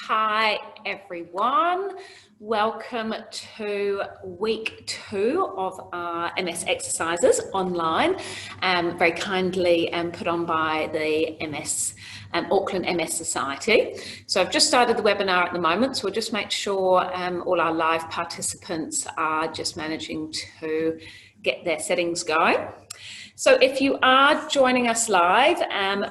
Hi everyone, welcome to week 2 of our MS exercises online, very kindly put on by the Auckland MS Society. So I've just started the webinar at the moment, so we'll just make sure all our live participants are just managing to get their settings going. So if you are joining us live,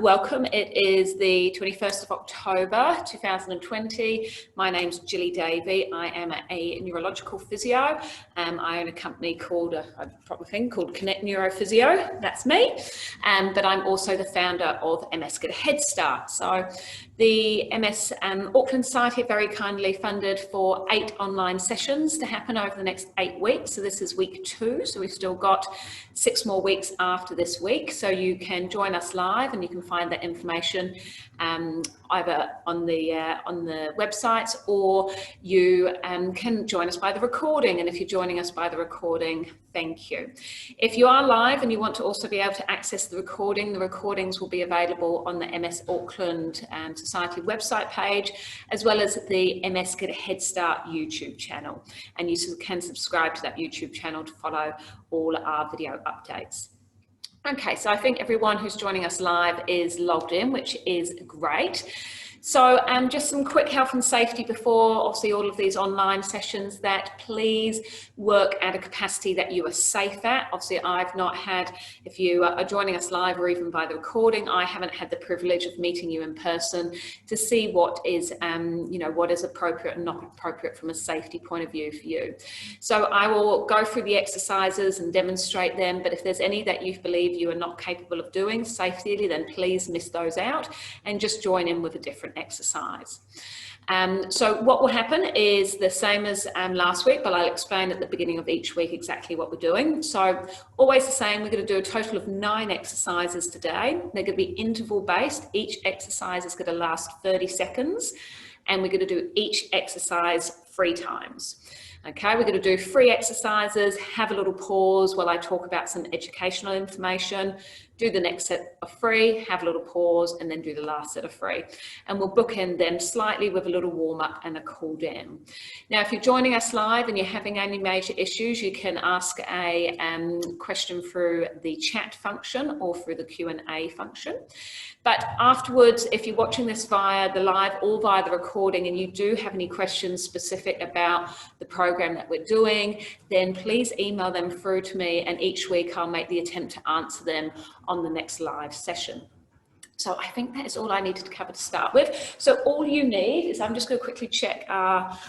welcome. It is the 21st of October 2020. My name's Gilly Davey. I am a neurological physio. I own a company called, a proper thing called Connect Neurophysio. That's me. But I'm also the founder of MS Get a Head Start. So the MS Auckland Society have very kindly funded for 8 online sessions to happen over the next 8 weeks. So this is week 2. So we've still got 6 more weeks after this week. So you can join us live and you can find that information either on the websites, or you can join us by the recording. And if you're joining us by the recording, thank you. If you are live and you want to also be able to access the recordings will be available on the MS Auckland Society website page, as well as the MS Get a Head Start YouTube channel. And you can subscribe to that YouTube channel to follow all our video updates. Okay, so I think everyone who's joining us live is logged in, which is great. So just some quick health and safety before obviously all of these online sessions, that please work at a capacity that you are safe at. Obviously I've not had, if you are joining us live or even by the recording, I haven't had the privilege of meeting you in person to see what is, what is appropriate and not appropriate from a safety point of view for you. So I will go through the exercises and demonstrate them, but if there's any that you believe you are not capable of doing safely, then please miss those out and just join in with a different exercise. So what will happen is the same as last week, but I'll explain at the beginning of each week exactly what we're doing. So always the same, we're going to do a total of 9 exercises today. They're going to be interval based. Each exercise is going to last 30 seconds and we're going to do each exercise 3 times. Okay, we're going to do 3 exercises, have a little pause while I talk about some educational information, do the next set of 3, have a little pause, and then do the last set of 3. And we'll bookend them slightly with a little warm up and a cool down. Now, if you're joining us live and you're having any major issues, you can ask a question through the chat function or through the Q&A function. But afterwards, if you're watching this via the live or via the recording and you do have any questions specific about the program that we're doing, then please email them through to me, and each week I'll make the attempt to answer them on the next live session. So I think that is all I needed to cover to start with. So all you need is, I'm just going to quickly check our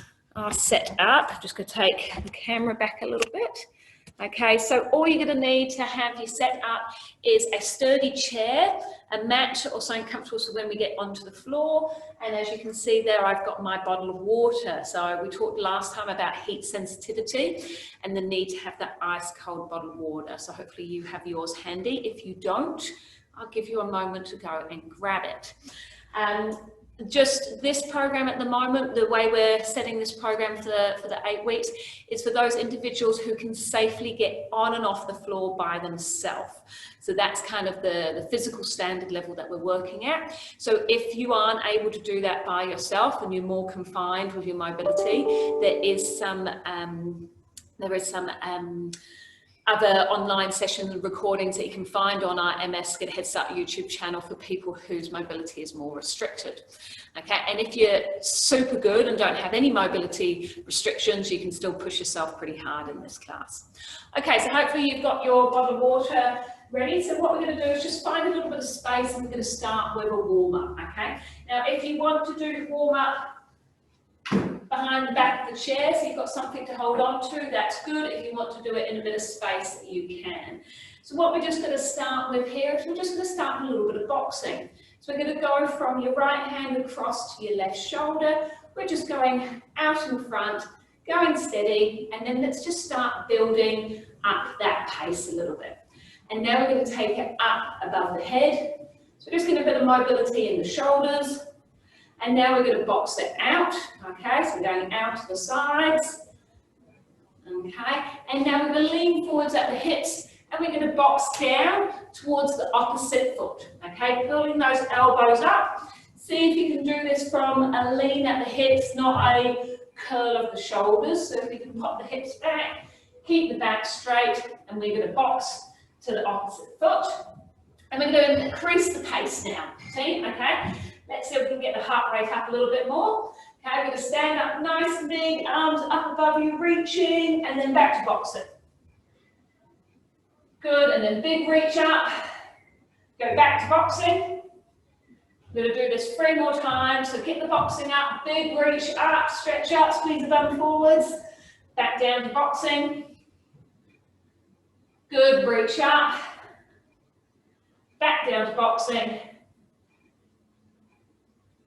setup. I'm just going to take the camera back a little bit. Okay, so all you're going to need to have your set up is a sturdy chair, a mat or something comfortable so when we get onto the floor. And as you can see there, I've got my bottle of water. So we talked last time about heat sensitivity and the need to have that ice cold bottle of water. So hopefully you have yours handy. If you don't, I'll give you a moment to go and grab it. Just this program at the moment, the way we're setting this program for the 8 weeks is for those individuals who can safely get on and off the floor by themselves. So that's kind of the physical standard level that we're working at. So if you aren't able to do that by yourself and you're more confined with your mobility, there is some other online session recordings that you can find on our MS Get a Head Start YouTube channel for people whose mobility is more restricted. Okay, and if you're super good and don't have any mobility restrictions, you can still push yourself pretty hard in this class. Okay, so hopefully you've got your bottle of water ready. So what we're going to do is just find a little bit of space and we're going to start with a warm-up, okay? Now, if you want to do the warm-up behind the back of the chair, so you've got something to hold on to, that's good. If you want to do it in a bit of space, you can. So what we're just going to start with here is we're just going to start with a little bit of boxing. So we're going to go from your right hand across to your left shoulder. We're just going out in front, going steady, and then let's just start building up that pace a little bit. And now we're going to take it up above the head. So just get a bit of mobility in the shoulders. And now we're going to box it out, okay, so we're going out to the sides, okay, and now we're going to lean forwards at the hips, and we're going to box down towards the opposite foot, okay, pulling those elbows up, See if you can do this from a lean at the hips, not a curl of the shoulders. So if you can pop the hips back, keep the back straight, and we're going to box to the opposite foot. And we're going to increase the pace now. See, okay? Let's see if we can get the heart rate up a little bit more. Okay, we're going to stand up nice and big, arms up above you, reaching, and then back to boxing. Good, and then big reach up. Go back to boxing. We're going to do this 3 more times. So get the boxing up, big reach up, stretch out, squeeze the bum forwards. Back down to boxing. Good, reach up. Back down to boxing.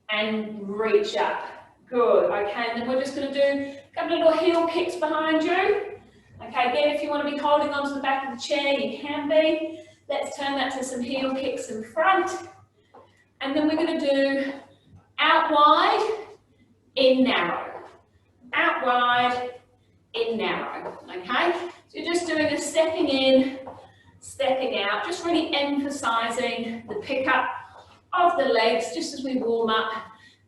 And reach up. Good, okay, and then we're just going to do a couple of little heel kicks behind you. Okay, again, if you want to be holding onto the back of the chair, you can be. Let's turn that to some heel kicks in front. And then we're going to do out wide, in narrow. Out wide, in narrow, okay? So you're just doing a stepping in, stepping out, just really emphasizing the pickup of the legs, just as we warm up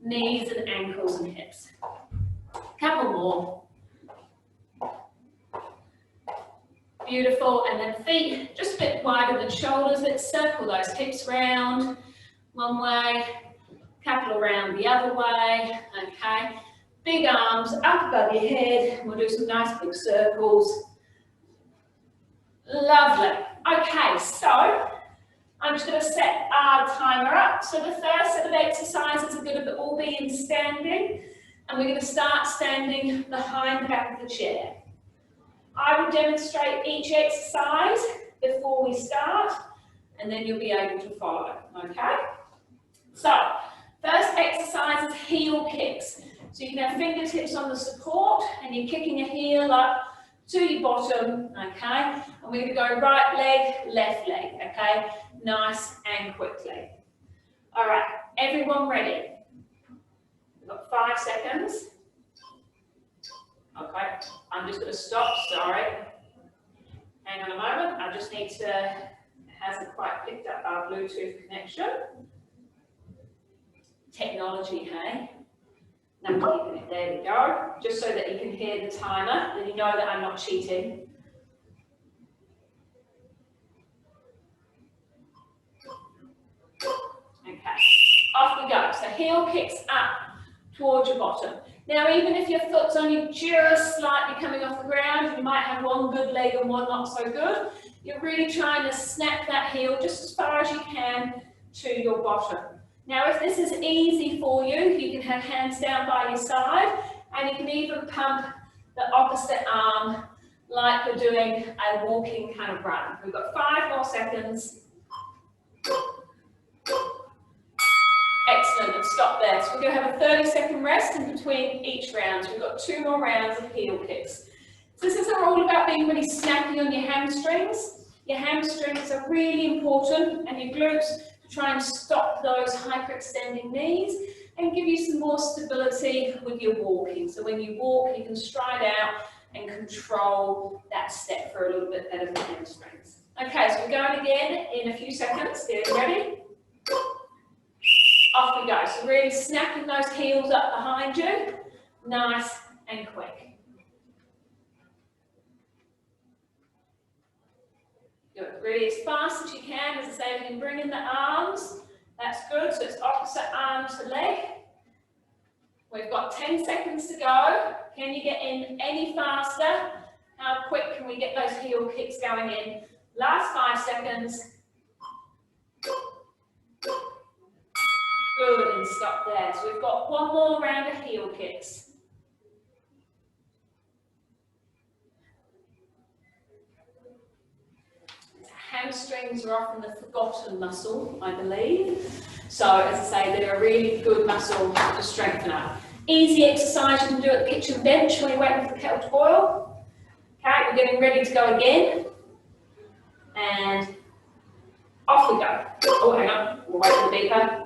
knees and ankles and hips. Couple more. Beautiful, and then feet just a bit wider than shoulders. Let's circle those hips round one way, couple around the other way, okay? Big arms up above your head. We'll do some nice big circles. Lovely. Okay, so I'm just going to set our timer up. So the first set of exercises are going to all be in standing, and we're going to start standing behind the back of the chair. I will demonstrate each exercise before we start, and then you'll be able to follow, okay? So, first exercise is heel kicks. So you can have fingertips on the support, and you're kicking your heel up to your bottom, okay? And we're going to go right leg, left leg, okay? Nice and quickly. All right, everyone ready? We've got 5 seconds. Okay, I'm just going to stop, sorry. Hang on a moment, I just need to, it hasn't quite picked up our Bluetooth connection. Technology, hey? Now I'm keeping it, there we go. Just so that you can hear the timer, and you know that I'm not cheating. Okay, off we go. So heel kicks up towards your bottom. Now, even if your foot's only just slightly coming off the ground, you might have one good leg and one not so good. You're really trying to snap that heel just as far as you can to your bottom. Now, if this is easy for you, you can have hands down by your side, and you can even pump the opposite arm like we're doing a walking kind of run. We've got 5 more seconds. Excellent, and stop there. So we're going to have a 30-second rest in between each round. So we've got 2 more rounds of heel kicks. So this is all about being really snappy on your hamstrings. Your hamstrings are really important, and your glutes to try and stop those hyperextending knees and give you some more stability with your walking. So when you walk, you can stride out and control that step for a little bit better for hamstrings. Okay, so we're going again in a few seconds. Getting ready? Off we go. So really snapping those heels up behind you, nice and quick. Good. Really as fast as you can. As I say, you can bring in the arms. That's good. So it's opposite arm to leg. We've got 10 seconds to go. Can you get in any faster? How quick can we get those heel kicks going in? Last 5 seconds. Good, and stop there. So we've got 1 more round of heel kicks. Hamstrings are often the forgotten muscle, I believe. So as I say, they're a really good muscle to strengthen up. Easy exercise you can do at the kitchen bench when you're waiting for the kettle to boil. Okay, we're getting ready to go again. And off we go. Oh, hang on, we'll wait for the beeper.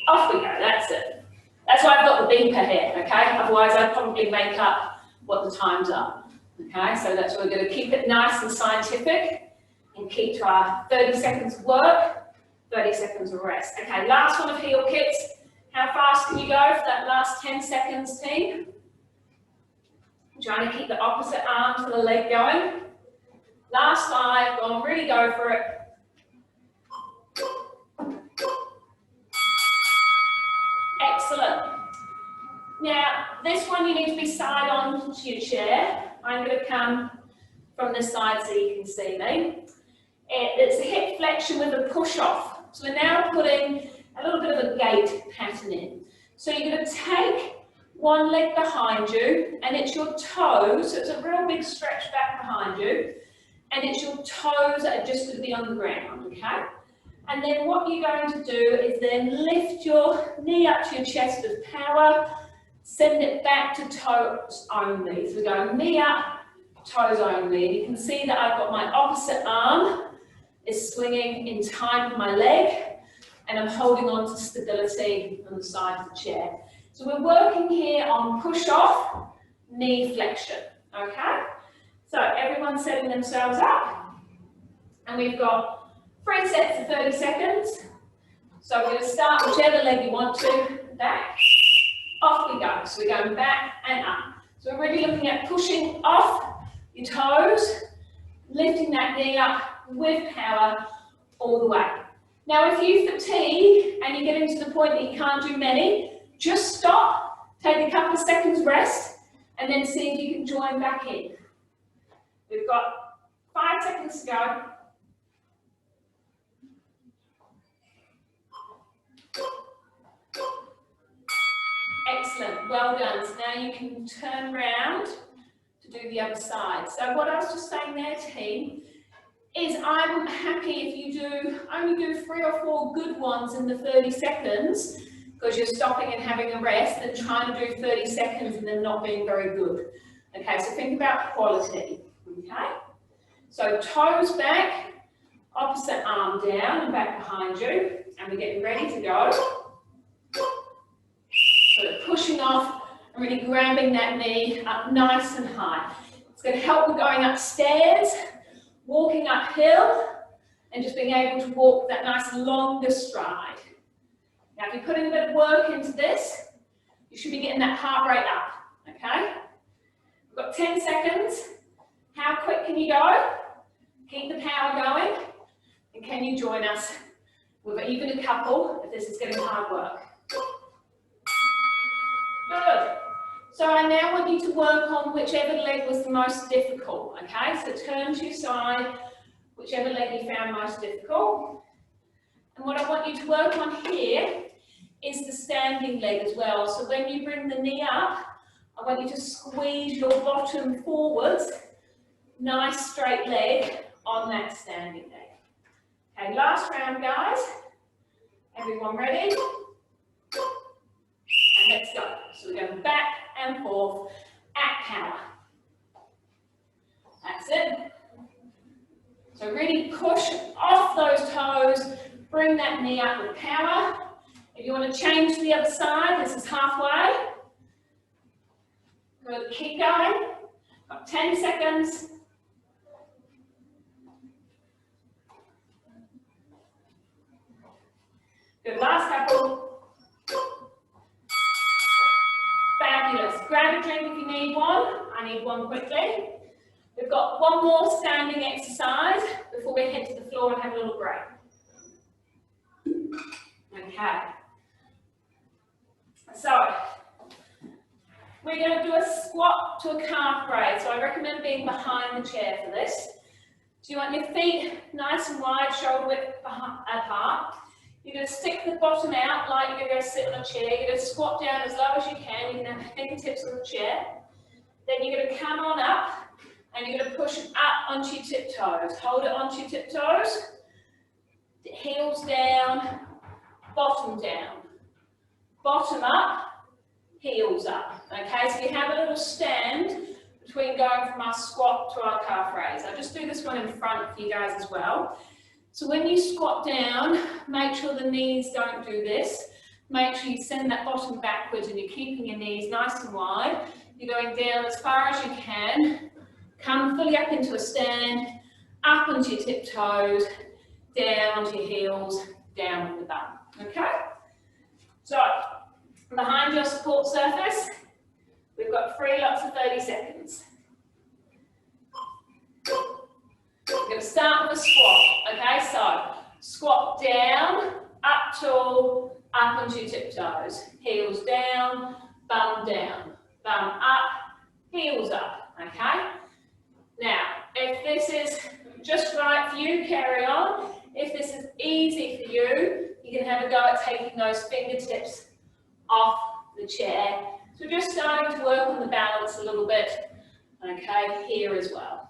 Off we go, that's it. That's why I've got the beeper here, okay? Otherwise I'd probably make up what the times are. Okay, so that's why we're going to keep it nice and scientific and keep to our 30 seconds of work, 30 seconds of rest. Okay, last one of heel kicks. How fast can you go for that last 10 seconds, team? Trying to keep the opposite arm to the leg going. Last 5, go on, really go for it. Excellent. Now, this one you need to be side on to your chair. I'm going to come from this side so you can see me. It's a hip flexion with a push off. So we're now putting a little bit of a gait pattern in. So you're going to take one leg behind you, and it's your toes, so it's a real big stretch back behind you, and it's your toes that are just going to be on the ground, okay? And then what you're going to do is then lift your knee up to your chest with power, send it back to toes only. So we're going knee up, toes only. And you can see that I've got my opposite arm is swinging in time with my leg, and I'm holding on to stability on the side of the chair. So we're working here on push off, knee flexion, okay? So everyone's setting themselves up, and we've got 3 sets of 30 seconds. So we're going to start whichever leg you want to, back, off we go. So we're going back and up. So we're really looking at pushing off your toes, lifting that knee up with power all the way. Now if you fatigue and you get into the point that you can't do many, just stop, take a couple of seconds rest, and then see if you can join back in. We've got 5 seconds to go. Excellent, well done. So now you can turn around to do the other side. So what I was just saying there, team, is I'm happy if you only do 3 or 4 good ones in the 30 seconds, because you're stopping and having a rest, than trying to do 30 seconds and then not being very good. Okay, so think about quality. Okay, so toes back, opposite arm down and back behind you, and we're getting ready to go. So pushing off and really grabbing that knee up nice and high. It's going to help with going upstairs, walking uphill, and just being able to walk that nice longer stride. Now, if you're putting a bit of work into this, you should be getting that heart rate up, okay? We've got 10 seconds. How quick can you go? Keep the power going. And can you join us with even a couple if this is getting hard work? Good. So I now want you to work on whichever leg was the most difficult, okay? So turn to your side, whichever leg you found most difficult. And what I want you to work on here is the standing leg as well. So when you bring the knee up, I want you to squeeze your bottom forwards, nice straight leg on that standing leg. Okay, last round, guys. Everyone ready? And let's go. So we're going back and forth at power. That's it. So really push off those toes, bring that knee up with power. If you want to change to the other side, this is halfway. Good, keep going. Got 10 seconds. Good, last couple. Fabulous. Grab a drink if you need one. I need one quickly. We've got one more standing exercise before we head to the floor and have a little break. Okay. So, we're going to do a squat to a calf raise. So I recommend being behind the chair for this. So you want your feet nice and wide, shoulder width apart. You're going to stick the bottom out like you're going to sit on a chair. You're going to squat down as low as you can. You can have fingertips on the chair. Then you're going to come on up and you're going to push up onto your tiptoes. Hold it onto your tiptoes. Heels down, bottom down. Bottom up, heels up. Okay, so you have a little stand between going from our squat to our calf raise. I'll just do this one in front for you guys as well. So when you squat down, make sure the knees don't do this. Make sure you send that bottom backwards and you're keeping your knees nice and wide. You're going down as far as you can. Come fully up into a stand, up onto your tiptoes, down onto your heels, down with the bum. Okay? So Behind your support surface, we've got 3 lots of 30 seconds. We're going to start with a squat, okay? So, squat down, up tall, up onto your tiptoes. Heels down, bum up, heels up, okay? Now, if this is just right for you, carry on. If this is easy for you, you can have a go at taking those fingertips off the chair. So we're just starting to work on the balance a little bit, okay, here as well.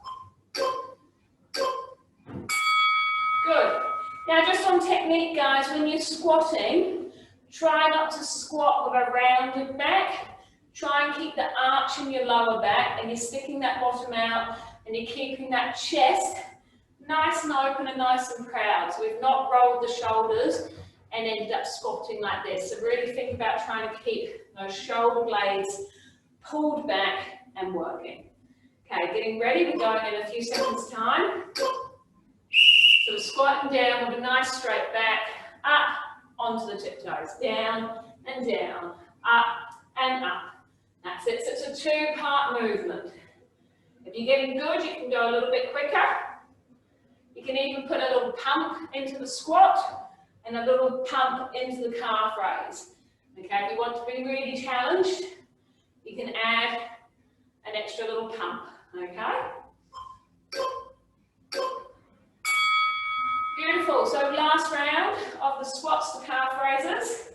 Good. Now just on technique, guys, when you're squatting, try not to squat with a rounded back. Try and keep the arch in your lower back, and you're sticking that bottom out, and you're keeping that chest nice and open and nice and proud. So we've not rolled the shoulders and ended up squatting like this. So really think about trying to keep those shoulder blades pulled back and working. Okay, getting ready, we're going in a few seconds time. So we're squatting down with a nice straight back, up onto the tiptoes, down and down, up and up. That's it, so it's a 2-part movement. If you're getting good, you can go a little bit quicker. You can even put a little pump into the squat and a little pump into the calf raise. Okay, if you want to be really challenged, you can add an extra little pump, okay? Beautiful, so last round of the squats to calf raises,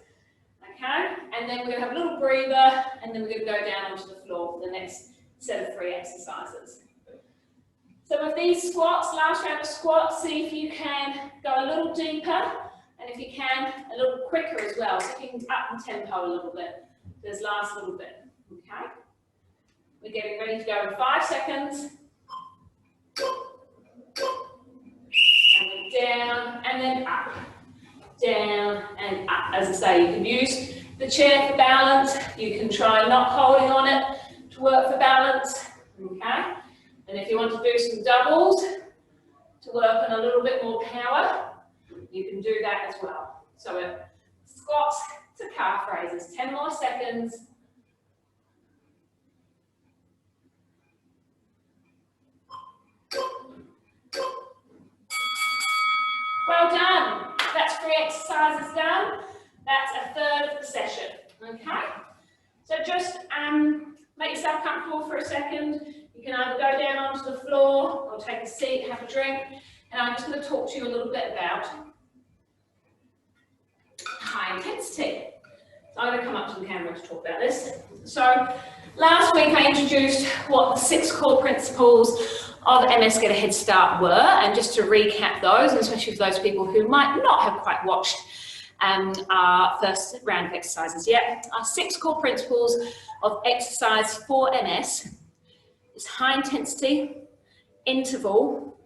okay? And then we're going to have a little breather, and then we're going to go down onto the floor for the next set of 3 exercises. So with these squats, last round of squats, see if you can go a little deeper, and if you can, a little quicker as well. So you can up the tempo a little bit, this last little bit, okay? We're getting ready to go in 5 seconds. And then down, and then up. Down and up. As I say, you can use the chair for balance. You can try not holding on it to work for balance, okay? And if you want to do some doubles to work on a little bit more power, you can do that as well. So it squats to calf raises, 10 more seconds. Well done. That's 3 exercises done. That's a third of the session, okay? So just make yourself comfortable for a second. You can either go down onto the floor or take a seat, have a drink, and I'm just going to talk to you a little bit about high intensity. So I'm going to come up to the camera to talk about this. So last week I introduced what the 6 core principles of MS Get a Head Start were, and just to recap those, and especially for those people who might not have quite watched our first round of exercises yet, our 6 core principles of exercise for MS is high intensity, interval,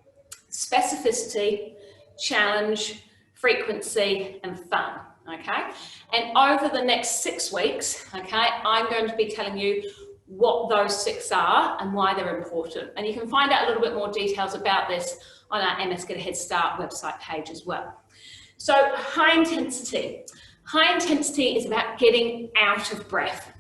specificity, challenge, frequency, and fun, okay? And over the next 6 weeks, okay, I'm going to be telling you what those 6 are and why they're important. And you can find out a little bit more details about this on our MS Get a Head Start website page as well. So high intensity. High intensity is about getting out of breath.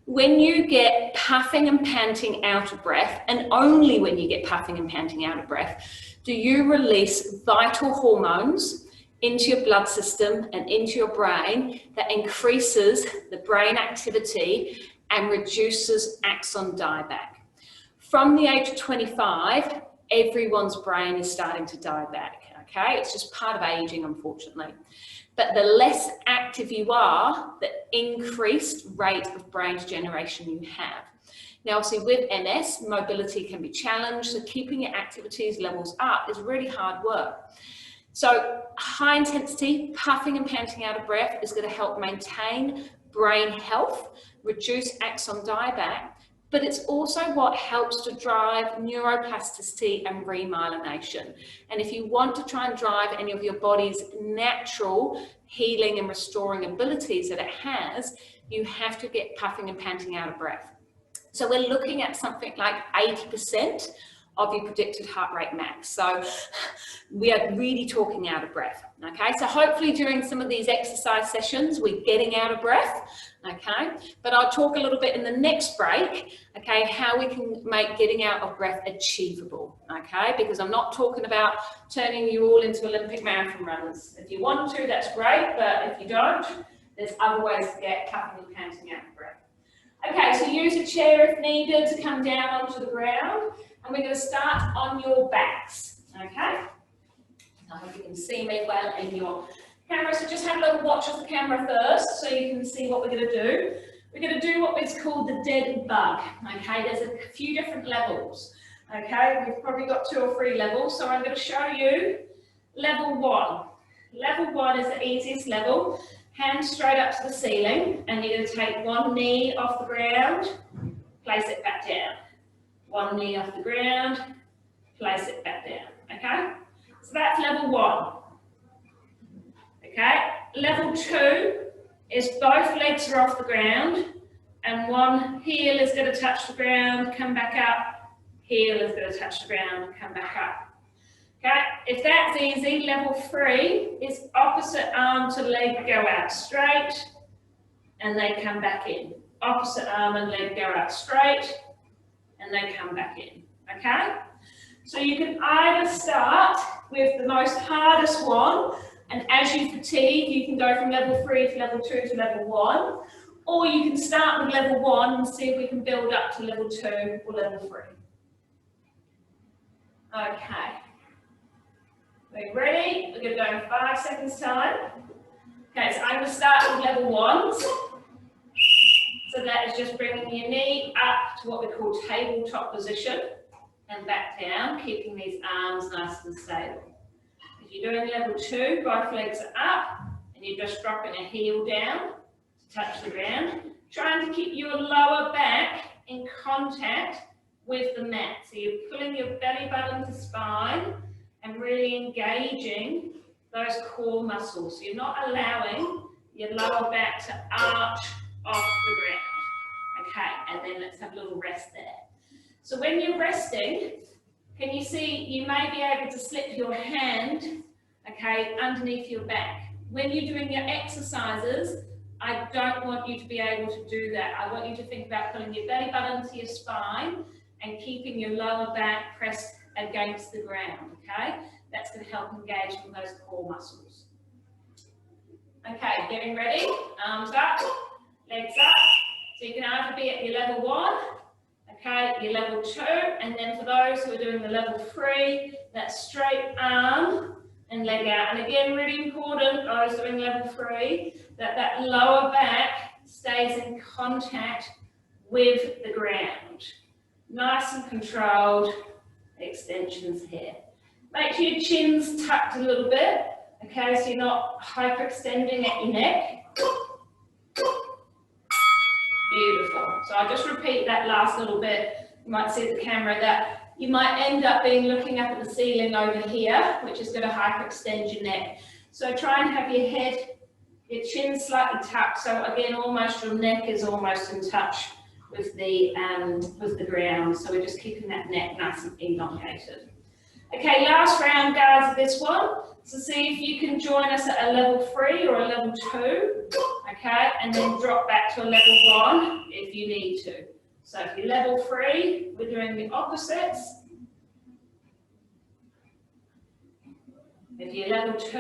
When you get puffing and panting out of breath, and only when you get puffing and panting out of breath, do you release vital hormones into your blood system and into your brain that increases the brain activity and reduces axon dieback. From the age of 25, everyone's brain is starting to die back, okay? It's just part of aging, unfortunately. But the less active you are, the increased rate of brain degeneration you have. Now, obviously with MS, mobility can be challenged, so keeping your activities levels up is really hard work. So high intensity, puffing and panting out of breath is going to help maintain brain health, reduce axon dieback, but it's also what helps to drive neuroplasticity and remyelination. And if you want to try and drive any of your body's natural healing and restoring abilities that it has, you have to get puffing and panting out of breath. So we're looking at something like 80% of your predicted heart rate max. So we are really talking out of breath, okay? So hopefully during some of these exercise sessions, we're getting out of breath, okay? But I'll talk a little bit in the next break, okay, how we can make getting out of breath achievable, okay? Because I'm not talking about turning you all into Olympic marathon runners. If you want to, that's great, but if you don't, there's other ways to get puffing and panting out of breath. Okay, so use a chair if needed to come down onto the ground, and we're going to start on your backs, okay? I hope you can see me well in your camera, so just have a little watch of the camera first so you can see what we're going to do. We're going to do what is called the dead bug, okay? There's a few different levels, okay? We've probably got 2 or 3 levels, so I'm going to show you level 1. Level 1 is the easiest level. Hands straight up to the ceiling, and you're going to take one knee off the ground, place it back down. One knee off the ground, place it back down, okay? So that's level 1, okay? Level 2 is both legs are off the ground, and one heel is going to touch the ground, come back up, heel is going to touch the ground, come back up. Okay, if that's easy, level 3 is opposite arm to leg go out straight, and they come back in. Opposite arm and leg go out straight, and they come back in, okay? So you can either start with the most hardest one, and as you fatigue, you can go from level 3 to level 2 to level 1, or you can start with level 1 and see if we can build up to level 2 or level 3. Okay. Are you ready? We're going to go in 5 seconds time. Okay, so I'm going to start with level 1s. So that is just bringing your knee up to what we call tabletop position and back down, keeping these arms nice and stable. If you're doing level 2, both legs are up and you're just dropping a heel down to touch the ground, trying to keep your lower back in contact with the mat. So you're pulling your belly button to spine and really engaging those core muscles. So you're not allowing your lower back to arch off the ground. Okay, and then let's have a little rest there. So when you're resting, can you see you may be able to slip your hand, okay, underneath your back. When you're doing your exercises, I don't want you to be able to do that. I want you to think about pulling your belly button to your spine and keeping your lower back pressed against the ground, okay? That's going to help engage with those core muscles. Okay, getting ready, arms up, legs up. So you can either be at your level 1, okay, your level 2, and then for those who are doing the level 3, that straight arm and leg out. And again, really important, those doing level 3, that lower back stays in contact with the ground. Nice and controlled extensions here. Make sure your chin's tucked a little bit, okay, so you're not hyperextending at your neck. Beautiful. So I'll just repeat that last little bit. You might see at the camera that you might end up looking up at the ceiling over here, which is going to hyperextend your neck. So try and have your head, your chin slightly tucked, so again, almost your neck is almost in touch with the ground. So we're just keeping that neck nice and elongated. Okay, last round, guys, of this one. So see if you can join us at a level 3 or a level 2, okay, and then drop back to a level 1 if you need to. So if you're level 3, we're doing the opposites. If you're level 2,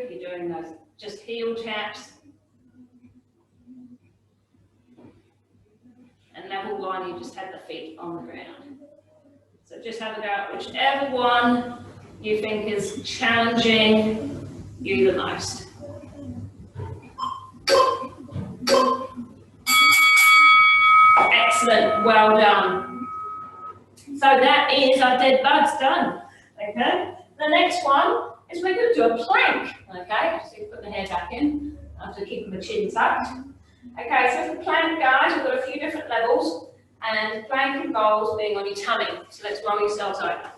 you're doing those just heel taps. And level 1, you just have the feet on the ground. So just have a go at whichever one you think is challenging you the most. Excellent, well done. So that is our dead bugs done. Okay, the next one is we're going to do a plank. Okay, so you put the hair back in after keeping the chin tucked. Okay, so for plank, guys, we've got a few different levels, and plank involves being on your tummy. So let's roll yourselves over.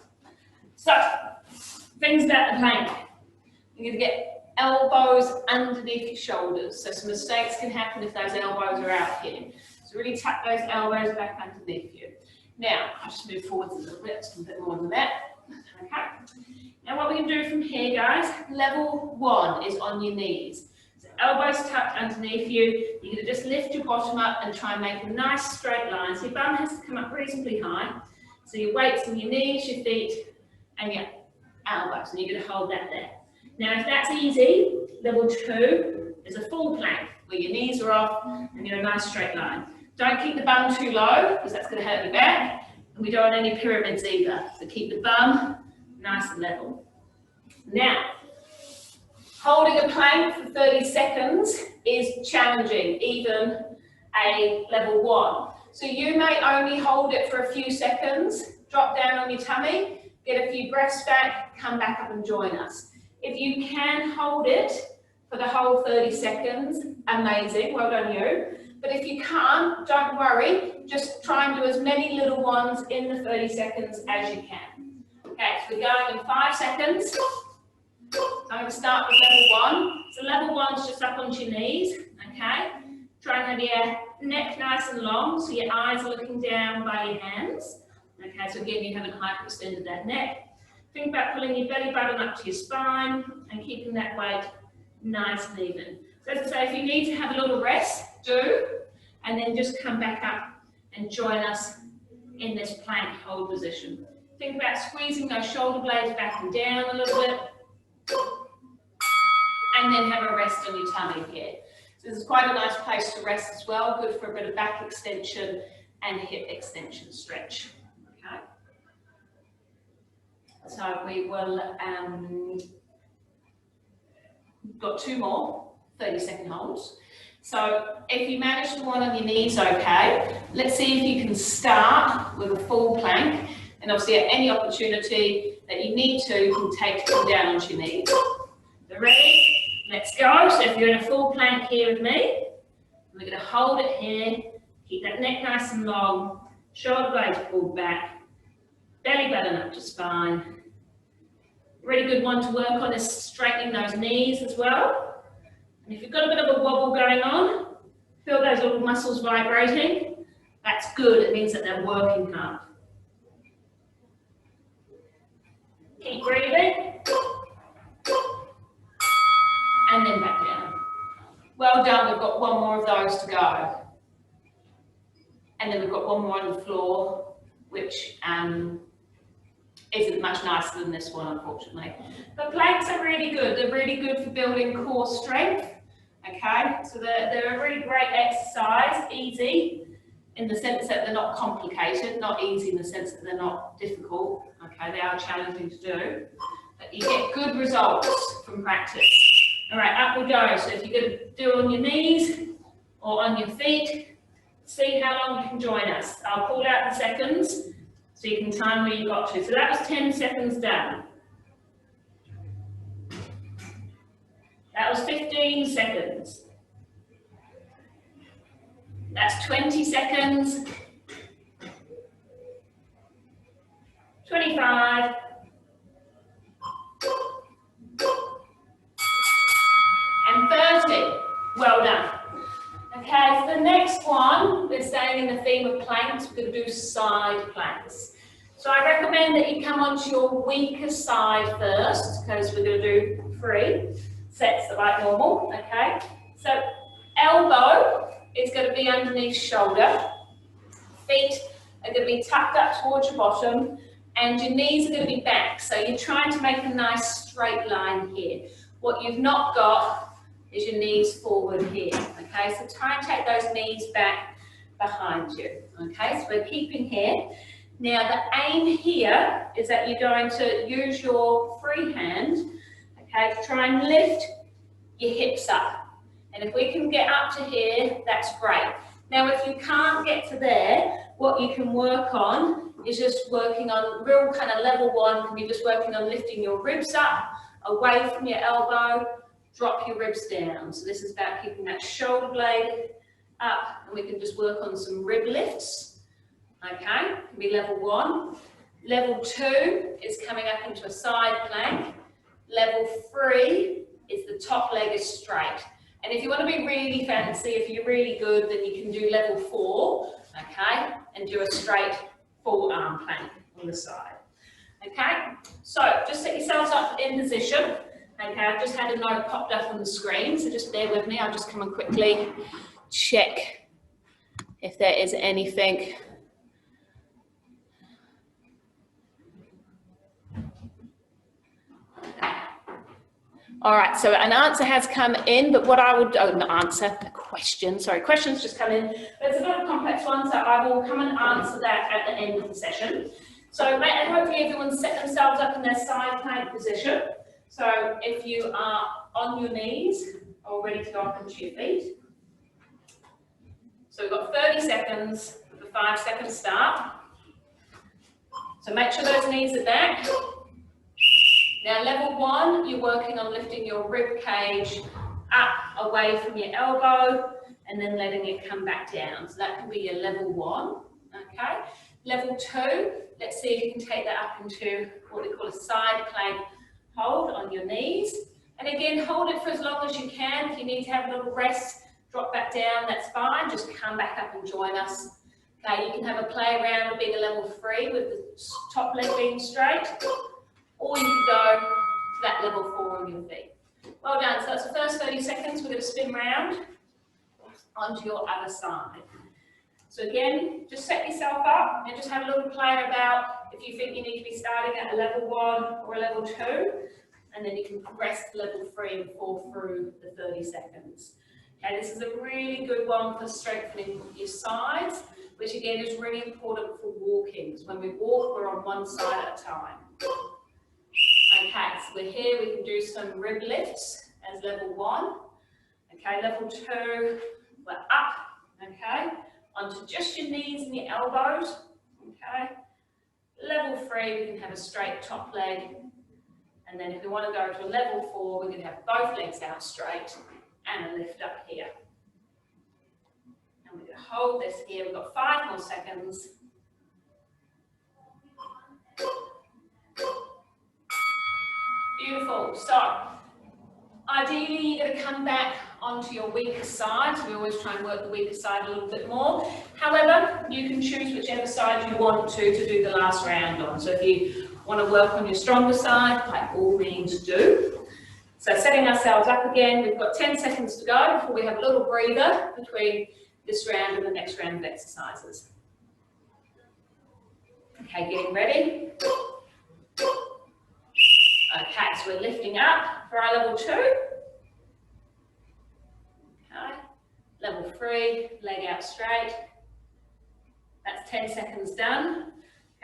So, things about the plank. You're going to get elbows underneath your shoulders. So some mistakes can happen if those elbows are out here. So really tuck those elbows back underneath you. Now, I'll just move forwards a little bit, just a bit more than that. Okay. Now what we can do from here, guys, level 1 is on your knees. So elbows tucked underneath you. You're going to just lift your bottom up and try and make a nice straight line. So your bum has to come up reasonably high. So your weight's on your knees, your feet, and your elbows, and you're going to hold that there. Now if that's easy, level 2 is a full plank, where your knees are off and you're in a nice straight line. Don't keep the bum too low, because that's going to hurt your back. And we don't want any pyramids either. So keep the bum nice and level. Now, holding a plank for 30 seconds is challenging, even a level 1. So you may only hold it for a few seconds, drop down on your tummy, get a few breaths back, come back up and join us. If you can hold it for the whole 30 seconds, amazing, well done you. But if you can't, don't worry, just try and do as many little ones in the 30 seconds as you can. Okay, so we're going in 5 seconds. I'm going to start with level 1. So level 1 is just up onto your knees, okay? Try and have your neck nice and long, so your eyes are looking down by your hands. Okay, so again, you haven't hyperextended that neck. Think about pulling your belly button up to your spine and keeping that weight nice and even. So as I say, if you need to have a little rest, do, and then just come back up and join us in this plank hold position. Think about squeezing those shoulder blades back and down a little bit, and then have a rest on your tummy here. So this is quite a nice place to rest as well, good for a bit of back extension and hip extension stretch. Okay. So we will, got 2 more 30-second holds. So if you manage the one on your knees, okay, let's see if you can start with a full plank, and obviously at any opportunity that you need to, you can take them down onto your knees. So ready? Let's go. So if you're in a full plank here with me, we're going to hold it here, keep that neck nice and long, shoulder blades pulled back, belly button up to spine. Really good one to work on is straightening those knees as well. And if you've got a bit of a wobble going on, feel those little muscles vibrating, that's good. It means that they're working hard. Keep breathing. And then back down. Well done, we've got 1 more of those to go. And then we've got 1 more on the floor, which isn't much nicer than this one, unfortunately. But planks are really good. They're really good for building core strength. Okay, so they're a really great exercise, easy in the sense that they're not complicated, not easy in the sense that they're not difficult. Okay, they are challenging to do, but you get good results from practice. All right, up we go. So if you're going to do it on your knees or on your feet, see how long you can join us. I'll call out the seconds so you can time where you got to. So that was 10 seconds done. That was 15 seconds. That's 20 seconds. 25. And 30. Well done. Okay, for the next one, we're staying in the theme of planks. We're going to do side planks. So I recommend that you come onto your weaker side first, because we're going to do 3 sets like normal. Okay, so elbow is going to be underneath shoulder, feet are going to be tucked up towards your bottom, and your knees are going to be back. So you're trying to make a nice straight line here. What you've not got is your knees forward here. Okay, so try and take those knees back behind you. Okay, so we're keeping here. Now the aim here is that you're going to use your free hand, okay, to try and lift your hips up. And if we can get up to here, that's great. Now if you can't get to there, what you can work on is just working on real kind of level 1, can be just working on lifting your ribs up, away from your elbow, drop your ribs down. So this is about keeping that shoulder blade up, and we can just work on some rib lifts. Okay, can be level 1. Level 2 is coming up into a side plank. Level 3 is the top leg is straight. And if you want to be really fancy, if you're really good, then you can do level 4, okay, and do a straight full arm plank on the side. Okay, so just set yourselves up in position. Okay, I've just had a note popped up on the screen, so just bear with me. I'll just come and quickly check if there is anything. All right, so an answer has come in, but what I would, a question, sorry, questions just come in. But it's a bit of a complex one, so I will come and answer that at the end of the session. So hopefully everyone's set themselves up in their side plank position. So if you are on your knees or ready to go up onto your feet. So we've got 30 seconds with a 5-second start. So make sure those knees are back. Now, level 1, you're working on lifting your rib cage up away from your elbow and then letting it come back down. So that can be your level 1, okay? Level 2, let's see if you can take that up into what we call a side plank hold on your knees. And again, hold it for as long as you can. If you need to have a little rest, drop back down, that's fine. Just come back up and join us. Okay, you can have a play around with being a level 3 with the top leg being straight. Or you can go to that level 4 on your feet. Well done. So that's the first 30 seconds. We're going to spin round onto your other side. So again, just set yourself up and just have a little play about if you think you need to be starting at a level 1 or a level 2, and then you can progress to level 3 and 4 through the 30 seconds. Okay, this is a really good one for strengthening your sides, which again is really important for walking. So when we walk, we're on one side at a time. Okay, so we're here, we can do some rib lifts as level 1. Okay, level 2, we're up, okay, onto just your knees and your elbows, okay. Level 3, we can have a straight top leg, and then if we want to go to a level 4, we can have both legs out straight and a lift up here. And we're going to hold this here, we've got 5 more seconds. Beautiful. So, ideally you're going to come back onto your weaker side. So we always try and work the weaker side a little bit more. However, you can choose whichever side you want to do the last round on. So if you want to work on your stronger side, by all means do. So setting ourselves up again, we've got 10 seconds to go before we have a little breather between this round and the next round of exercises. Okay, getting ready. Okay, so we're lifting up for our level 2. Okay, level 3, leg out straight. That's 10 seconds done.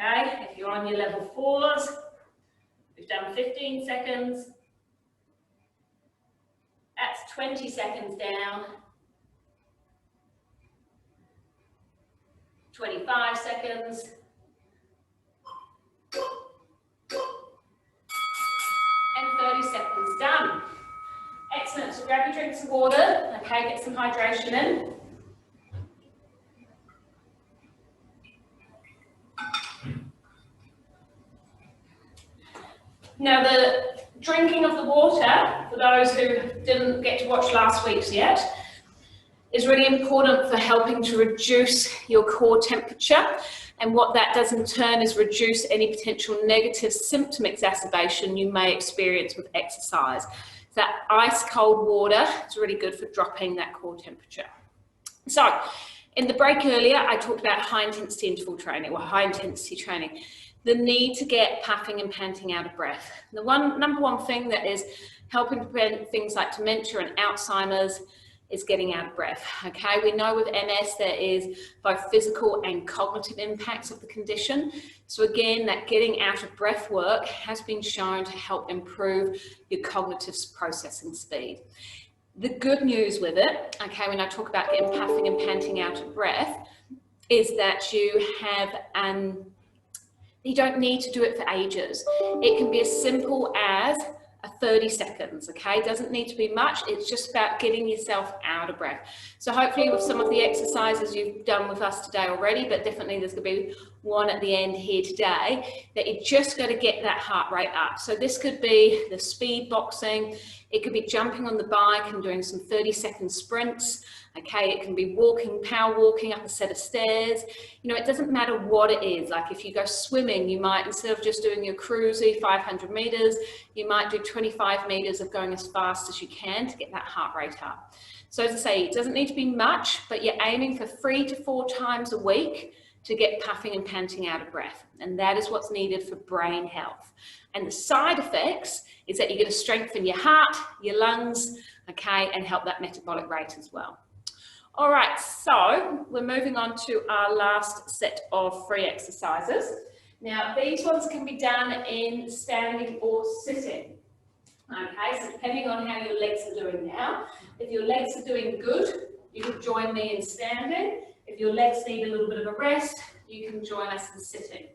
Okay, if you're on your level 4s, we've done 15 seconds. That's 20 seconds down. 25 seconds. And 30 seconds done. Excellent. So grab your drinks of water. Okay, get some hydration in. Now the drinking of the water, for those who didn't get to watch last week's yet, is really important for helping to reduce your core temperature. And what that does in turn is reduce any potential negative symptom exacerbation you may experience with exercise. So that ice cold water is really good for dropping that core temperature. So in the break earlier, I talked about high intensity interval training or high intensity training. The need to get puffing and panting out of breath. The number one thing that is helping to prevent things like dementia and Alzheimer's is getting out of breath. Okay, we know with MS there is both physical and cognitive impacts of the condition. So again, that getting out of breath work has been shown to help improve your cognitive processing speed. The good news with it, okay, when I talk about getting puffing and panting out of breath, is that you have you don't need to do it for ages. It can be as simple as 30 seconds, okay? It doesn't need to be much. It's just about getting yourself out of breath. So hopefully with some of the exercises you've done with us today already, but definitely there's going to be one at the end here today, that you just got to get that heart rate up. So this could be the speed boxing. It could be jumping on the bike and doing some 30-second sprints. Okay, it can be walking, power walking up a set of stairs. You know, it doesn't matter what it is. Like if you go swimming, you might, instead of just doing your cruisy 500 meters, you might do 25 meters of going as fast as you can to get that heart rate up. So as I say, it doesn't need to be much, but you're aiming for 3 to 4 times a week to get puffing and panting out of breath. And that is what's needed for brain health. And the side effects is that you're going to strengthen your heart, your lungs, okay, and help that metabolic rate as well. All right, so we're moving on to our last set of free exercises. Now, these ones can be done in standing or sitting. Okay, so depending on how your legs are doing now, if your legs are doing good, you can join me in standing. If your legs need a little bit of a rest, you can join us in sitting.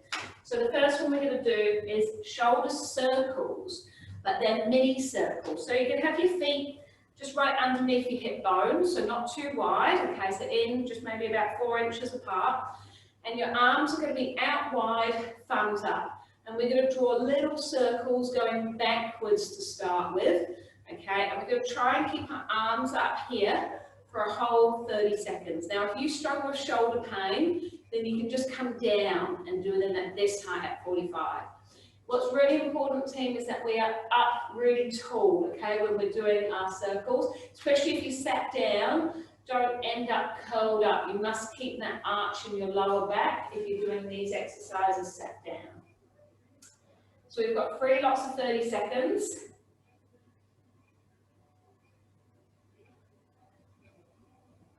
So the first one we're going to do is shoulder circles, but they're mini circles. So you can have your feet just right underneath your hip bone, so not too wide, okay, so in just maybe about 4 inches apart. And your arms are going to be out wide, thumbs up. And we're going to draw little circles going backwards to start with, okay, and we're going to try and keep our arms up here for a whole 30 seconds. Now, if you struggle with shoulder pain, then you can just come down and do them at this height at 45. What's really important, team, is that we are up really tall, okay, when we're doing our circles, especially if you sat down. Don't end up curled up. You must keep that arch in your lower back if you're doing these exercises sat down. So we've got 3 lots of 30 seconds.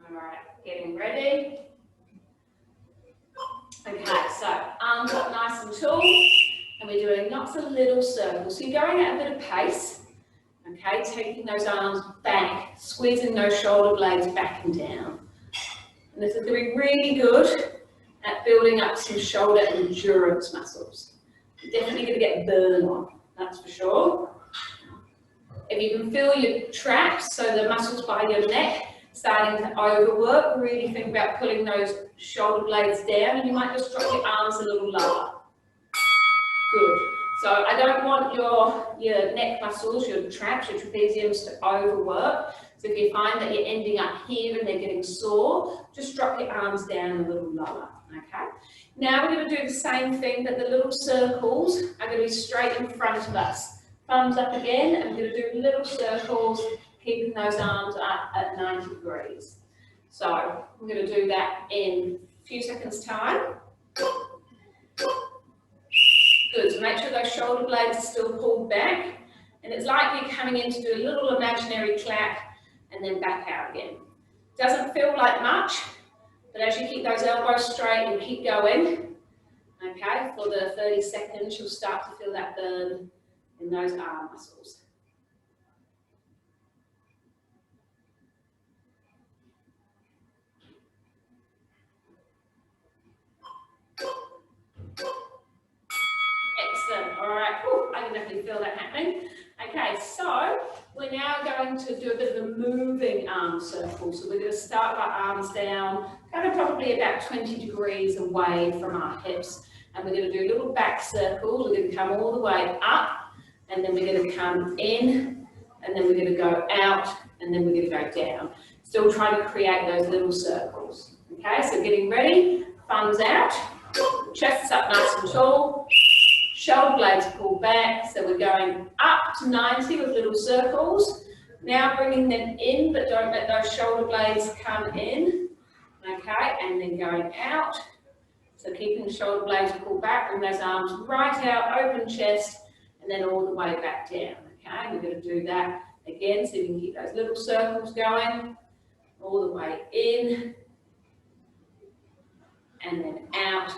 All right, getting ready. Okay, so arms up nice and tall, and we're doing lots of little circles. So you're going at a bit of pace, okay, taking those arms back, squeezing those shoulder blades back and down. And this is going to be really good at building up some shoulder endurance muscles. You're definitely going to get burn on, that's for sure. If you can feel your traps, so the muscles by your neck, starting to overwork, really think about pulling those shoulder blades down, and you might just drop your arms a little lower. Good. So I don't want your neck muscles, your traps, your trapeziums to overwork. So if you find that you're ending up here and they're getting sore, just drop your arms down a little lower, okay? Now we're going to do the same thing, but the little circles are going to be straight in front of us. Thumbs up again, and we're going to do little circles, keeping those arms up at 90 degrees. So I'm going to do that in a few seconds' time. Good, so make sure those shoulder blades are still pulled back. And it's like you're coming in to do a little imaginary clap and then back out again. Doesn't feel like much, but as you keep those elbows straight and keep going, okay, for the 30 seconds, you'll start to feel that burn in those arm muscles. Excellent. All right. Ooh, I can definitely feel that happening. Okay, so we're now going to do a bit of a moving arm circle. So we're going to start with our arms down, kind of probably about 20 degrees away from our hips. And we're going to do little back circles. We're going to come all the way up, and then we're going to come in, and then we're going to go out, and then we're going to go down. Still trying to create those little circles. Okay, so getting ready, thumbs out, chest is up nice and tall. Shoulder blades pulled back, so we're going up to 90 with little circles. Now bringing them in, but don't let those shoulder blades come in. Okay, and then going out. So keeping the shoulder blades pulled back, bring those arms right out, open chest, and then all the way back down. Okay, we're going to do that again, so you can keep those little circles going, all the way in, and then out.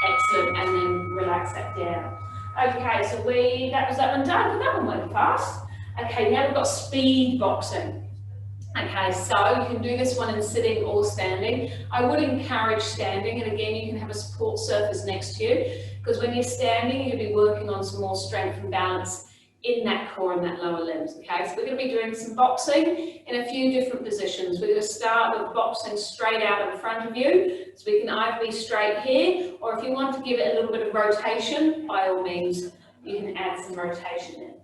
Excellent, and then relax that down. Okay, so that was that one done. That one went fast. Okay, now we've got speed boxing. Okay, so you can do this one in sitting or standing. I would encourage standing, and again, you can have a support surface next to you, because when you're standing, you're going to be working on some more strength and balance in that core and that lower limbs. Okay, so we're going to be doing some boxing in a few different positions. We're going to start with boxing straight out in front of you, so we can either be straight here, or if you want to give it a little bit of rotation, by all means, you can add some rotation in.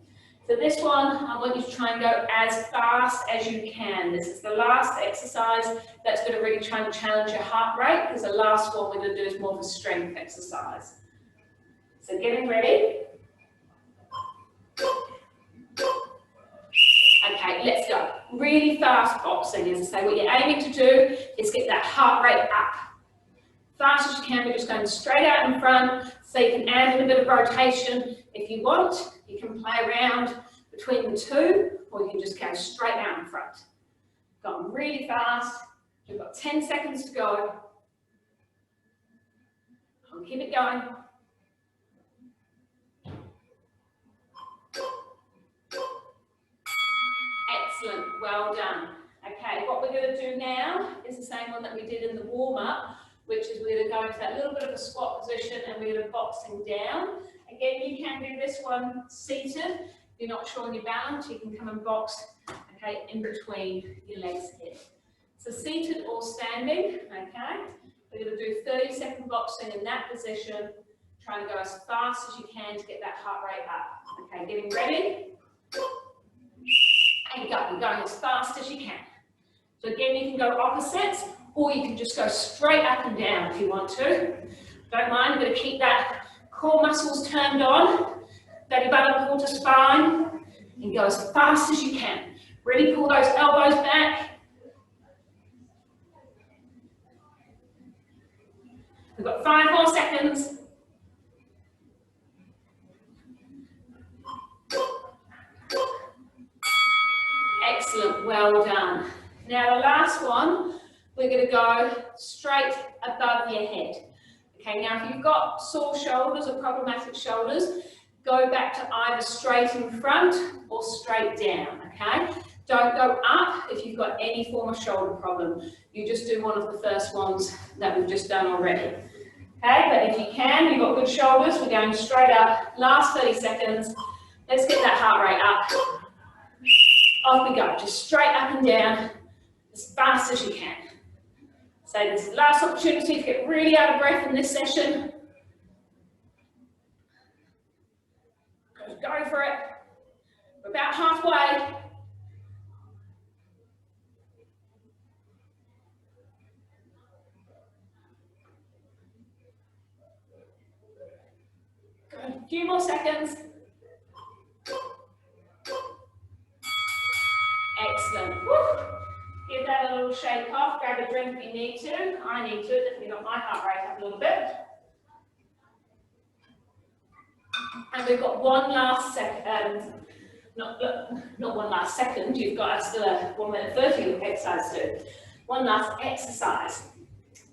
For this one, I want you to try and go as fast as you can. This is the last exercise that's going to really try and challenge your heart rate, because the last one we're going to do is more of a strength exercise. So getting ready. Okay, let's go. Really fast boxing. As I say, what you're aiming to do is get that heart rate up. Fast as you can, we're just going straight out in front, so you can add in a bit of rotation if you want. You can play around between the two, or you can just go straight out in front. Going really fast. You've got 10 seconds to go. I'll keep it going. Excellent, well done. Okay, what we're going to do now is the same one that we did in the warm-up, which is we're going to go into that little bit of a squat position and we're going to boxing down. Again, you can do this one seated. If you're not sure on your balance, you can come and box, okay, in between your legs here. So seated or standing, okay. We're going to do 30-second boxing in that position, trying to go as fast as you can to get that heart rate up. Okay, getting ready. And go, you're going as fast as you can. So again, you can go opposites, or you can just go straight up and down if you want to. Don't mind, I'm going to keep that core muscles turned on, belly button pull to spine, and go as fast as you can. Really pull those elbows back. We've got 5 more seconds. Excellent, well done. Now the last one, we're going to go straight above your head. Okay, now if you've got sore shoulders or problematic shoulders, go back to either straight in front or straight down, okay? Don't go up if you've got any form of shoulder problem. You just do one of the first ones that we've just done already. Okay, but if you can, you've got good shoulders, we're going straight up. Last 30 seconds. Let's get that heart rate up. Off we go, just straight up and down, as fast as you can. So this is the last opportunity to get really out of breath in this session. Go for it. We're about halfway. A few more seconds. Excellent. Woo. Give that a little shake off. Grab a drink if you need to. I need to. Definitely got my heart rate up a little bit. And we've got one last second. Not one last second. You've got still a 1 minute 30 exercise to do. One last exercise.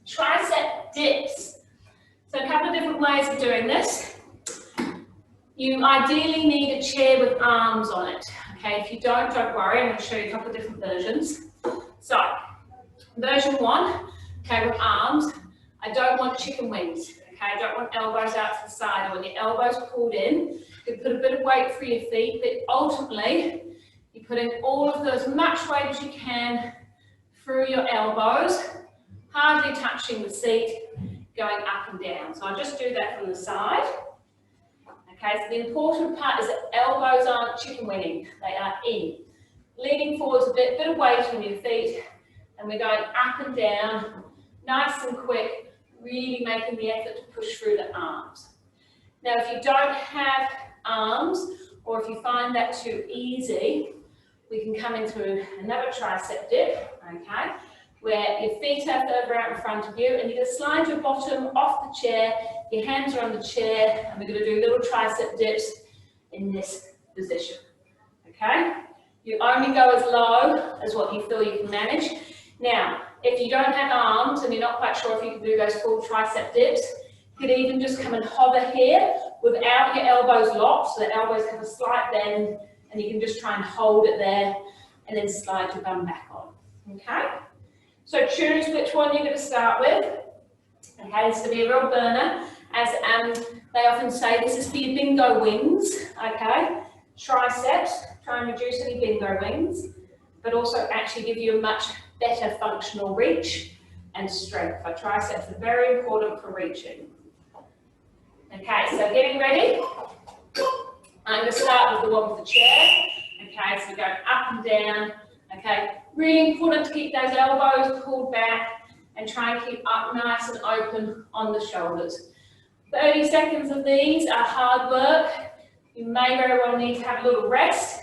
Tricep dips. So a couple of different ways of doing this. You ideally need a chair with arms on it. Okay, if you don't worry, I'm going to show you a couple of different versions. So, version 1, okay, with arms, I don't want chicken wings, okay, I don't want elbows out to the side. I want your elbows pulled in. You put a bit of weight through your feet, but ultimately, you put in all of those, as much weight as you can through your elbows, hardly touching the seat, going up and down. So I'll just do that from the side. Okay, so the important part is that elbows aren't chicken winging, they are in. Leaning forwards a bit of weight on your feet, and we're going up and down, nice and quick, really making the effort to push through the arms. Now, if you don't have arms, or if you find that too easy, we can come into another tricep dip, okay, where your feet are further out in front of you, and you're going to slide your bottom off the chair, your hands are on the chair, and we're going to do little tricep dips in this position, okay? You only go as low as what you feel you can manage. Now, if you don't have arms and you're not quite sure if you can do those full tricep dips, you could even just come and hover here without your elbows locked, so the elbows have a slight bend, and you can just try and hold it there, and then slide your bum back on, okay? So choose which one you're going to start with. Okay, this is going to be a real burner, as they often say, this is for your bingo wings, okay? Triceps, try and reduce any bingo wings, but also actually give you a much better functional reach and strength. Our triceps are very important for reaching. Okay, so getting ready. I'm going to start with the one with the chair. Okay, so we're going up and down. Okay, really important to keep those elbows pulled back and try and keep up nice and open on the shoulders. 30 seconds of these are hard work. You may very well need to have a little rest.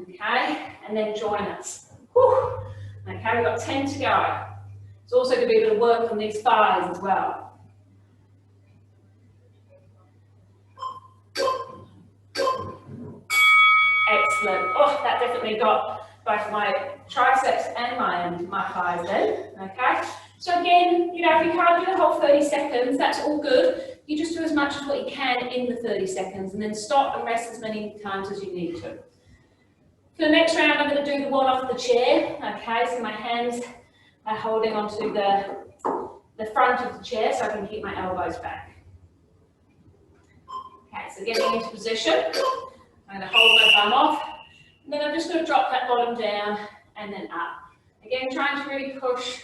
Okay, and then join us. Whew. Okay, we've got 10 to go. It's also going to be a bit of work on these thighs as well. Excellent. Oh, that definitely got both my triceps and my thighs then. Okay. So again, you know, if you can't do the whole 30 seconds, that's all good. You just do as much as what you can in the 30 seconds and then stop and rest as many times as you need to. For the next round, I'm going to do the one off the chair. Okay, so my hands are holding onto the front of the chair so I can keep my elbows back. Okay, so getting into position. I'm going to hold my bum off, and then I'm just going to drop that bottom down and then up. Again, trying to really push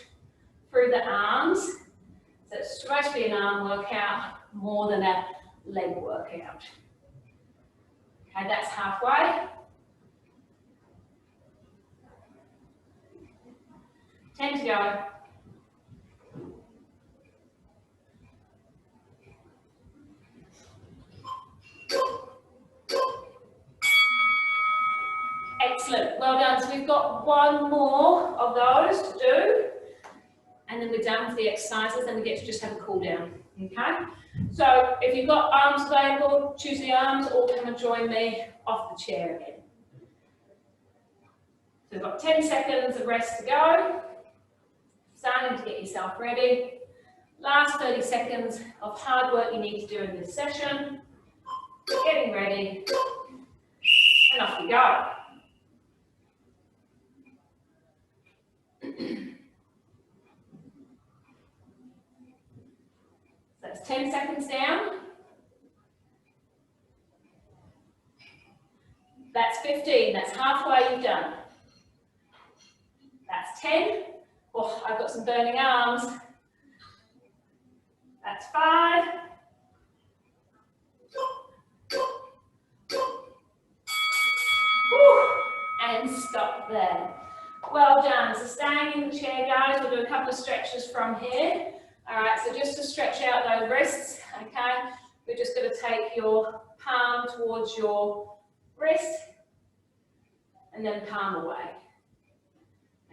through the arms. So it's supposed to be an arm workout more than a leg workout. Okay, that's halfway. 10 to go. Excellent, well done. So we've got one more of those to do, and then we're done with the exercises, and we get to just have a cool down. Okay? So if you've got arms available, choose the arms, or come and join me off the chair again. So we've got 10 seconds of rest to go. Starting to get yourself ready. Last 30 seconds of hard work you need to do in this session. Getting ready, and off you go. That's 10 seconds down. That's 15, that's halfway you've done. That's 10. Oh, I've got some burning arms. That's 5. Whew. And stop there. Well done. So staying in the chair, guys, we'll do a couple of stretches from here. All right, so just to stretch out those wrists, okay, we're just going to take your palm towards your wrist and then palm away.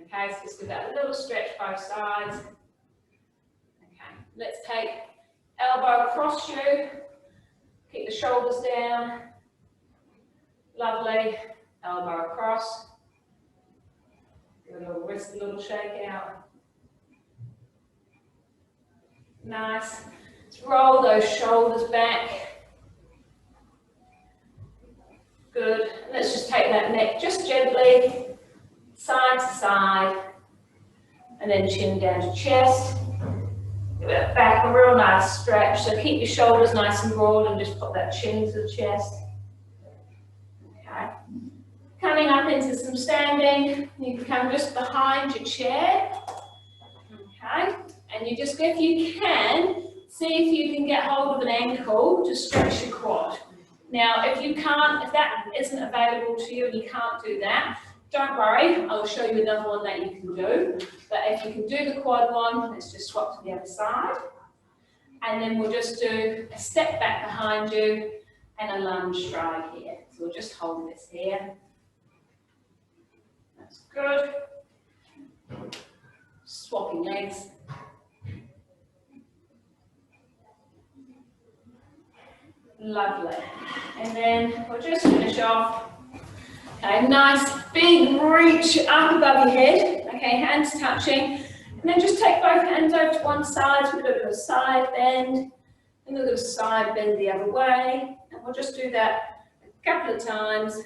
Okay, so just give that a little stretch both sides. Okay, let's take elbow across you, keep the shoulders down. Lovely, elbow across. Give a little wrist, a little shake out. Nice. Let's roll those shoulders back. Good. Let's just take that neck just gently, side to side, and then chin down to chest. Give it back a real nice stretch. So keep your shoulders nice and broad and just put that chin to the chest. Okay. Coming up into some standing, you can come just behind your chair. Okay. And you just, if you can, see if you can get hold of an ankle to stretch your quad. Now, if you can't, if that isn't available to you and you can't do that, don't worry, I'll show you another one that you can do. But if you can do the quad one, let's just swap to the other side. And then we'll just do a step back behind you and a lunge stride here. So we'll just hold this here. That's good. Swapping legs. Lovely. And then we'll just finish off. Okay, nice big reach up above your head. Okay, hands touching. And then just take both hands over to one side. So we're going to do a side bend. And we'll do a side bend the other way. And we'll just do that a couple of times.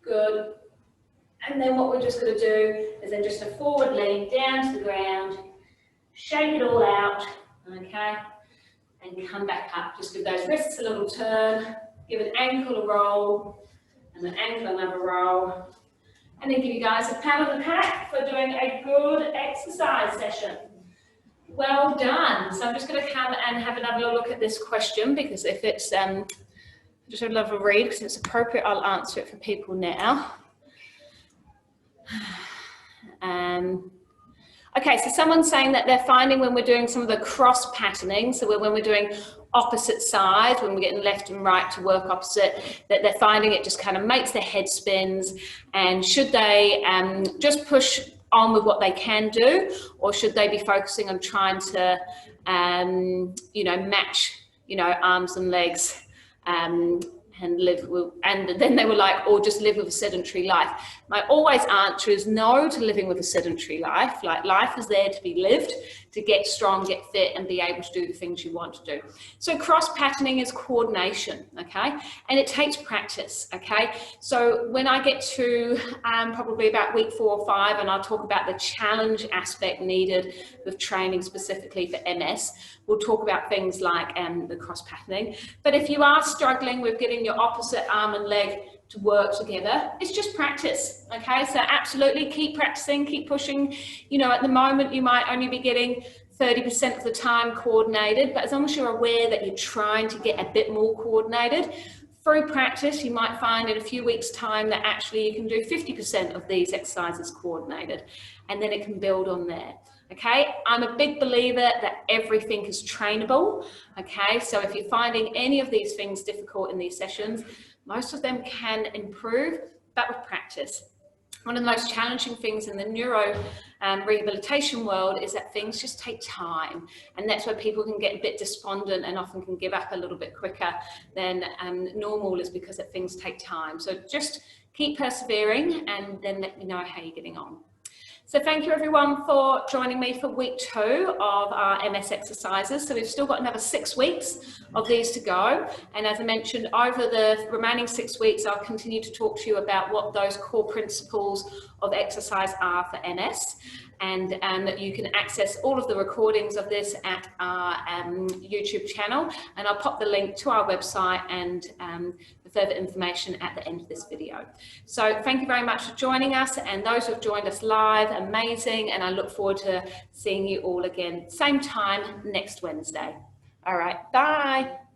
Good. And then what we're just going to do is then just a forward lean down to the ground. Shake it all out. Okay. And come back up. Just give those wrists a little turn. Give an ankle a roll. And an ankle another roll. And then give you guys a pat on the back for doing a good exercise session. Well done. So I'm just going to come and have another look at this question, because if it's, just a little read, because it's appropriate, I'll answer it for people now. Okay, so someone's saying that they're finding when we're doing some of the cross patterning, so when we're doing opposite sides, when we're getting left and right to work opposite, that they're finding it just kind of makes their head spins. And should they just push on with what they can do, or should they be focusing on trying to, you know, match, you know, arms and legs, and live with, and then they were like, or just live with a sedentary life. My always answer is no to living with a sedentary life. Like, life is there to be lived, to get strong, get fit, and be able to do the things you want to do. So cross patterning is coordination, okay? And it takes practice, okay? So when I get to probably about week 4 or 5, and I'll talk about the challenge aspect needed with training specifically for MS, we'll talk about things like the cross patterning. But if you are struggling with getting your opposite arm and leg to work together, it's just practice, okay? So absolutely keep practicing, keep pushing. You know, at the moment you might only be getting 30% of the time coordinated, but as long as you're aware that you're trying to get a bit more coordinated, through practice you might find in a few weeks' time that actually you can do 50% of these exercises coordinated, and then it can build on there. Okay, I'm a big believer that everything is trainable. Okay, so if you're finding any of these things difficult in these sessions, most of them can improve, but with practice. One of the most challenging things in the neuro rehabilitation world is that things just take time, and that's where people can get a bit despondent and often can give up a little bit quicker than normal, is because that things take time. So just keep persevering, and then let me know how you're getting on. So thank you everyone for joining me for week 2 of our MS exercises. So we've still got another 6 weeks of these to go. And as I mentioned, over the remaining 6 weeks, I'll continue to talk to you about what those core principles of exercise are for MS. And you can access all of the recordings of this at our YouTube channel. And I'll pop the link to our website and the further information at the end of this video. So thank you very much for joining us, and those who have joined us live, amazing. And I look forward to seeing you all again, same time next Wednesday. All right, bye.